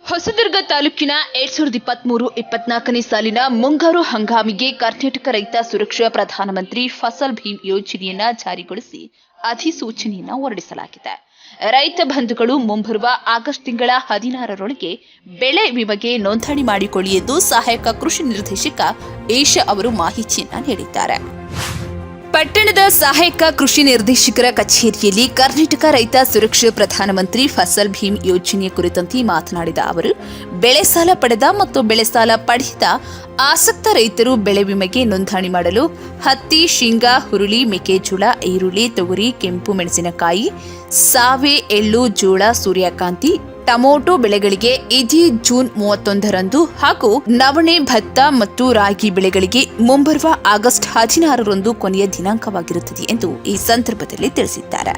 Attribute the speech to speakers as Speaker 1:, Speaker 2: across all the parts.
Speaker 1: ಹೊಸದುರ್ಗ ತಾಲೂಕಿನ 2023-24ನೇ ಸಾಲಿನ ಮುಂಗಾರು ಹಂಗಾಮಿಗೆ ಕರ್ನಾಟಕ ರೈತ ಸುರಕ್ಷಾ ಪ್ರಧಾನಮಂತ್ರಿ ಫಸಲ್ ಭೀಮ್ ಯೋಜನೆಯನ್ನ ಜಾರಿಗೊಳಿಸಿ ಅಧಿಸೂಚನೆಯನ್ನ ಹೊರಡಿಸಲಾಗಿದೆ. ರೈತ ಬಂಧುಗಳು ಮುಂಬರುವ ಆಗಸ್ಟ್ ತಿಂಗಳ 16ರೊಳಗೆ ಬೆಳೆ ವಿಮೆಗೆ ನೋಂದಣಿ ಮಾಡಿಕೊಳ್ಳಿ ಎಂದು ಸಹಾಯಕ ಕೃಷಿ ನಿರ್ದೇಶಕ ಏಷ ಅವರು ಮಾಹಿತಿಯನ್ನ ನೀಡಿದ್ದಾರೆ. ಪಟ್ಟಣದ ಸಹಾಯಕ ಕೃಷಿ ನಿರ್ದೇಶಕರ ಕಚೇರಿಯಲ್ಲಿ ಕರ್ನಾಟಕ ರೈತ ಸುರಕ್ಷಾ ಪ್ರಧಾನಮಂತ್ರಿ ಫಸಲ್ ಭೀಮ್ ಯೋಜನೆಯ ಕುರಿತಂತೆ ಮಾತನಾಡಿದ ಅವರು, ಬೆಳೆ ಸಾಲ ಪಡೆದ ಮತ್ತು ಬೆಳೆ ಸಾಲ ಪಡೆದ ಆಸಕ್ತ ರೈತರು ಬೆಳೆ ವಿಮೆಗೆ ನೋಂದಣಿ ಮಾಡಲು ಹತ್ತಿ, ಶೇಂಗಾ, ಹುರುಳಿ, ಮೆಕ್ಕೆಜೋಳ, ಈರುಳ್ಳಿ, ತೊಗರಿ, ಕೆಂಪು ಮೆಣಸಿನಕಾಯಿ, ಸಾವೆ, ಎಳ್ಳು, ಜೋಳ, ಸೂರ್ಯಕಾಂತಿ, ಟೊಮೊಟೊ ಬೆಳೆಗಳಿಗೆ ಇದೇ ಜೂನ್ 31ರಂದು ಹಾಗೂ ನವಣೆ, ಭತ್ತ ಮತ್ತು ರಾಗಿ ಬೆಳೆಗಳಿಗೆ ಮುಂಬರುವ ಆಗಸ್ಟ್ 16ರಂದು ಕೊನೆಯ ದಿನಾಂಕವಾಗಿರುತ್ತದೆ ಎಂದು ಈ ಸಂದರ್ಭದಲ್ಲಿ ತಿಳಿಸಿದ್ದಾರೆ.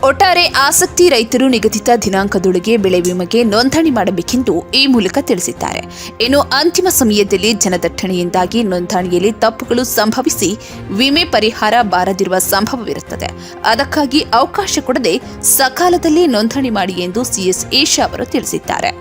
Speaker 1: ಒಟ್ಟಾರೆ ಆಸಕ್ತಿ ರೈತರು ನಿಗದಿತ ದಿನಾಂಕದೊಳಗೆ ಬೆಳೆ ವಿಮೆಗೆ ನೋಂದಣಿ ಮಾಡಬೇಕೆಂದು ಈ ಮೂಲಕ ತಿಳಿಸಿದ್ದಾರೆ. ಇನ್ನು ಅಂತಿಮ ಸಮಯದಲ್ಲಿ ಜನದಟ್ಟಣೆಯಿಂದಾಗಿ ನೋಂದಣಿಯಲ್ಲಿ ತಪ್ಪುಗಳು ಸಂಭವಿಸಿ ವಿಮೆ ಪರಿಹಾರ ಬಾರದಿರುವ ಸಂಭವವಿರುತ್ತದೆ. ಅದಕ್ಕಾಗಿ ಅವಕಾಶ ಕೊಡದೆ ಸಕಾಲದಲ್ಲಿ ನೋಂದಣಿ ಮಾಡಿ ಎಂದು ಸಿಎಸ್ ಏಷ ಅವರು ತಿಳಿಸಿದ್ದಾರೆ.